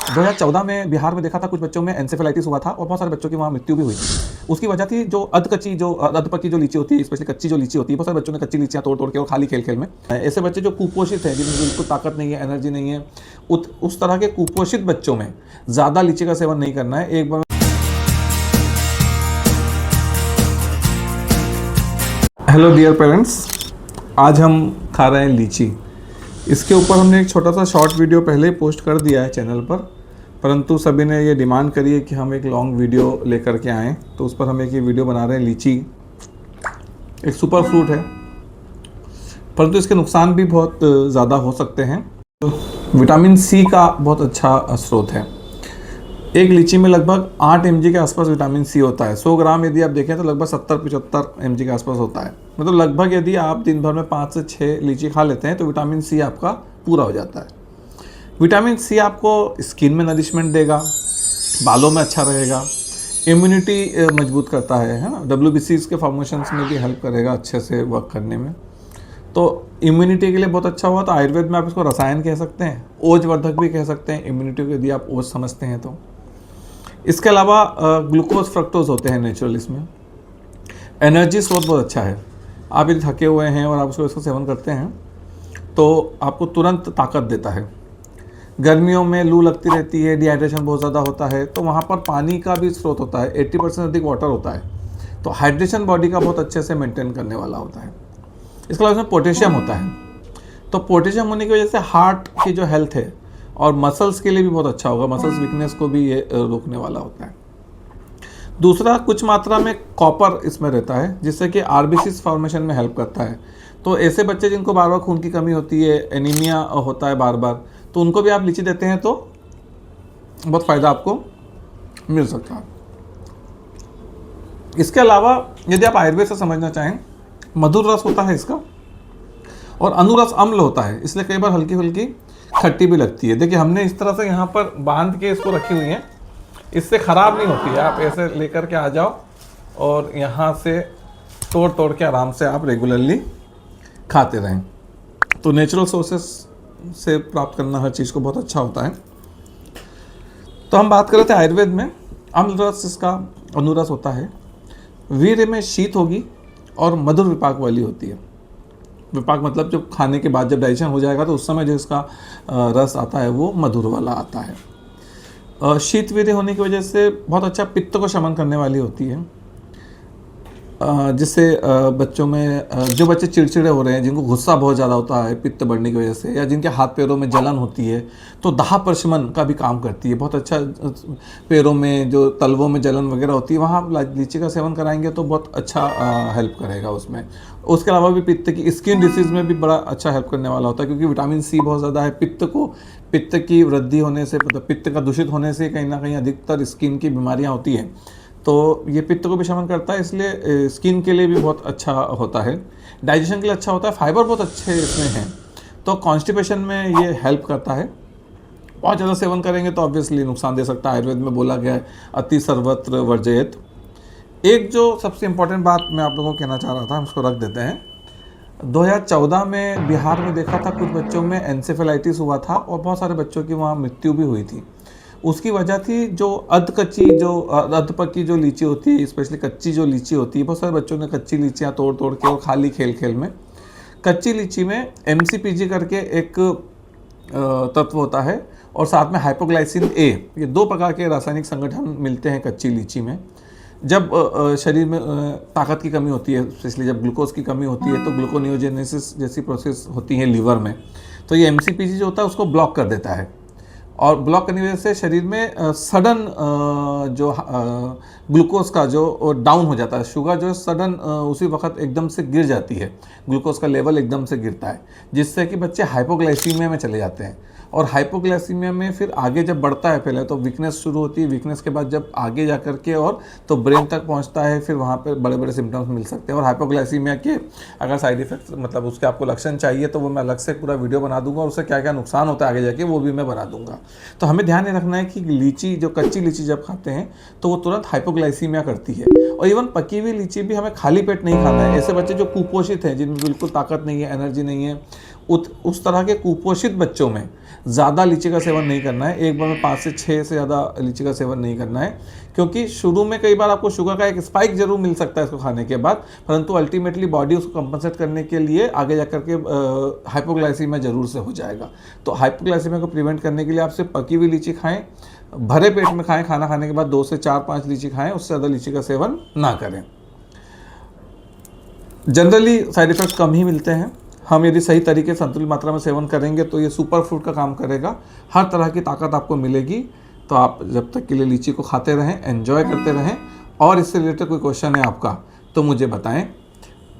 2014 में बिहार में देखा था कुछ बच्चों में एंसेफेलाइटिस हुआ था और बहुत सारे बच्चों की वहाँ मृत्यु भी हुई थी। उसकी वजह थी जो अधपकी जो लीची होती है, स्पेशली कच्ची जो लीची होती है, बहुत सारे बच्चों ने कच्ची लीचियाँ तोड़ तोड़ के और खाली खेल खेल में। ऐसे बच्चे जो कुपोषित हैं, जिनमें बिल्कुल ताकत नहीं है, एनर्जी नहीं है, उस तरह के कुपोषित बच्चों में ज़्यादा लीची का सेवन नहीं करना है। एक बार हेलो डियर पेरेंट्स, आज हम खा रहे हैं लीची। इसके ऊपर हमने एक छोटा सा शॉर्ट वीडियो पहले ही पोस्ट कर दिया है चैनल पर, परंतु सभी ने ये डिमांड करी है कि हम एक लॉन्ग वीडियो लेकर के आएँ, तो उस पर हम एक ये वीडियो बना रहे हैं। लीची एक सुपर फ्रूट है, परंतु इसके नुकसान भी बहुत ज़्यादा हो सकते हैं। विटामिन सी का बहुत अच्छा स्रोत है। एक लीची में लगभग 8 mg के आसपास विटामिन सी होता है। 100 ग्राम यदि आप देखें तो लगभग 70-75 mg के आसपास होता है। मतलब लगभग यदि आप दिन भर में 5 से 6 लीची खा लेते हैं तो विटामिन सी आपका पूरा हो जाता है। विटामिन सी आपको स्किन में नरिशमेंट देगा, बालों में अच्छा रहेगा, इम्यूनिटी मजबूत करता है ना, WBCs के फॉर्मेशंस में भी हेल्प करेगा अच्छे से वर्क करने में। तो इम्यूनिटी के लिए बहुत अच्छा हुआ। तो आयुर्वेद में आप इसको रसायन कह सकते हैं, ओजवर्धक भी कह सकते हैं, इम्यूनिटी को यदि आप ओज समझते हैं तो। इसके अलावा ग्लूकोज फ्रक्टोज होते हैं नेचुरल इसमें। एनर्जी स्रोत बहुत अच्छा है। आप यदि थके हुए हैं और आप इसको सेवन करते हैं तो आपको तुरंत ताकत देता है। गर्मियों में लू लगती रहती है, डिहाइड्रेशन बहुत ज़्यादा होता है, तो वहाँ पर पानी का भी स्रोत होता है। 80% अधिक वाटर होता है, तो हाइड्रेशन बॉडी का बहुत अच्छे से मेंटेन करने वाला होता है। इसके अलावा इसमें पोटेशियम होता है, तो पोटेशियम होने की वजह से हार्ट की जो हेल्थ है और मसल्स के लिए भी बहुत अच्छा होगा। मसल्स वीकनेस को भी ये रोकने वाला होता है। दूसरा, कुछ मात्रा में कॉपर इसमें रहता है, जिससे कि आरबीसीज फॉर्मेशन में हेल्प करता है। तो ऐसे बच्चे जिनको बार बार खून की कमी होती है, एनीमिया होता है बार बार, तो उनको भी आप लीची देते हैं तो बहुत फ़ायदा आपको मिल सकता है। इसके अलावा यदि आप आयुर्वेद से समझना चाहें, मधुर रस होता है इसका और अनुरस अम्ल होता है, इसलिए कई बार हल्की हल्की खट्टी भी लगती है। देखिए, हमने इस तरह से यहाँ पर बांध के इसको रखी हुई है, इससे ख़राब नहीं होती है। आप ऐसे लेकर के आ जाओ और यहाँ से तोड़ तोड़ के आराम से आप रेगुलरली खाते रहें। तो नेचुरल सोर्सेस से प्राप्त करना हर चीज़ को बहुत अच्छा होता है। तो हम बात कर रहे थे आयुर्वेद में अम्ल रस इसका अनुरस होता है। वीर्य में शीत होगी और मधुर विपाक वाली होती है। विपाक मतलब जब खाने के बाद जब डाइजेशन हो जाएगा तो उस समय जो इसका रस आता है वो मधुर वाला आता है। शीत वीर्य होने की वजह से बहुत अच्छा पित्त को शमन करने वाली होती है, जिससे बच्चों में जो बच्चे चिड़चिड़े हो रहे हैं, जिनको गुस्सा बहुत ज़्यादा होता है पित्त बढ़ने की वजह से, या जिनके हाथ पैरों में जलन होती है, तो दाह प्रशमन का भी काम करती है बहुत अच्छा। पैरों में जो तलवों में जलन वगैरह होती है, वहाँ आप लीची का सेवन कराएंगे तो बहुत अच्छा हेल्प करेगा उसमें। उसके अलावा भी पित्त की स्किन डिसीज़ में भी बड़ा अच्छा हेल्प करने वाला होता है, क्योंकि विटामिन सी बहुत ज़्यादा है। पित्त की वृद्धि होने से, मतलब पित्त का दूषित होने से कहीं ना कहीं अधिकतर स्किन की बीमारियाँ होती हैं, तो ये पित्त को भी शमन करता है, इसलिए स्किन के लिए भी बहुत अच्छा होता है। डाइजेशन के लिए अच्छा होता है। फाइबर बहुत अच्छे इसमें हैं, तो कॉन्स्टिपेशन में ये हेल्प करता है। बहुत ज़्यादा सेवन करेंगे तो ऑब्वियसली नुकसान दे सकता है। आयुर्वेद में बोला गया है अति सर्वत्र वर्जयेत। एक जो सबसे इम्पोर्टेंट बात मैं आप लोगों को कहना चाह रहा था, हम उसको रख देते हैं। 2014 में बिहार में देखा था कुछ बच्चों में एंसेफेलाइटिस हुआ था और बहुत सारे बच्चों की वहाँ मृत्यु भी हुई थी। उसकी वजह थी जो अधपकी जो लीची होती है, स्पेशली कच्ची जो लीची होती है, बहुत सारे बच्चों ने कच्ची लीचियाँ तोड़ तोड़ के और खाली खेल खेल में। कच्ची लीची में MCPG करके एक तत्व होता है और साथ में हाइपोग्लाइसिन A, ये 2 प्रकार के रासायनिक संगठन मिलते हैं कच्ची लीची में। जब शरीर में ताकत की कमी होती है, स्पेशली जब ग्लूकोज की कमी होती है, तो ग्लूकोनियोजेनेसिस जैसी प्रोसेस होती है लीवर में, तो ये MCPG जो होता है उसको ब्लॉक कर देता है। और ब्लॉक करने की वजह से शरीर में सडन जो ग्लूकोज का जो डाउन हो जाता है, शुगर जो सडन उसी वक्त एकदम से गिर जाती है, ग्लूकोज का लेवल एकदम से गिरता है, जिससे कि बच्चे हाइपोग्लाइसीमिया में चले जाते हैं। और हाइपोग्लाइसीमिया में फिर आगे जब बढ़ता है, पहले तो वीकनेस शुरू होती है, वीकनेस के बाद जब आगे जा कर के और तो ब्रेन तक पहुंचता है, फिर वहाँ पे बड़े बड़े सिम्टम्स मिल सकते हैं। और हाइपोग्लाइसीमिया के अगर साइड इफेक्ट्स, मतलब उसके आपको लक्षण चाहिए तो वो मैं अलग से पूरा वीडियो बना दूंगा, और उससे क्या क्या नुकसान होता है आगे जाके वो भी मैं बना दूंगा। तो हमें ध्यान रखना है कि लीची, जो कच्ची लीची जब खाते हैं तो वो तुरंत हाइपोग्लाइसीमिया करती है। और इवन पकी हुई लीची भी हमें खाली पेट नहीं खाना है। ऐसे बच्चे जो कुपोषित हैं, जिनमें बिल्कुल ताकत नहीं है, एनर्जी नहीं है, उस तरह के कुपोषित बच्चों में ज़्यादा लीची का सेवन नहीं करना है। एक बार में 5 से 6 से ज़्यादा लीची का सेवन नहीं करना है, क्योंकि शुरू में कई बार आपको शुगर का एक स्पाइक जरूर मिल सकता है इसको खाने के बाद, परंतु अल्टीमेटली बॉडी उसको कंपनसेट करने के लिए आगे जाकर के हाइपोग्लाइसीमिया जरूर से हो जाएगा। तो हाइपोग्लाइसीमिया को प्रिवेंट करने के लिए आप सिर्फ पकी हुई लीची खाएं, भरे पेट में खाएं, खाना खाने के बाद 2 से 4-5 लीची खाएं, उससे ज़्यादा लीची का सेवन ना करें। जनरली साइड इफ़ेक्ट्स कम ही मिलते हैं। हम यदि सही तरीके से संतुलित मात्रा में सेवन करेंगे तो ये सुपर फूड का काम करेगा, हर तरह की ताकत आपको मिलेगी। तो आप जब तक के लिए लीची को खाते रहें, एंजॉय करते रहें। और इससे रिलेटेड कोई क्वेश्चन है आपका तो मुझे बताएं।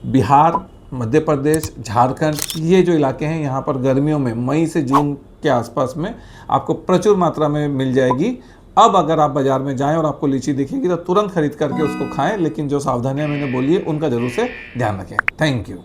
बिहार, मध्य प्रदेश, झारखंड, ये जो इलाके हैं यहाँ पर गर्मियों में मई से जून के आसपास में आपको प्रचुर मात्रा में मिल जाएगी। अब अगर आप बाज़ार में जाएं और आपको लीची दिखेगी तो तुरंत खरीद करके उसको खाएं, लेकिन जो सावधानियां मैंने बोली है उनका ज़रूर से ध्यान रखें। Thank you.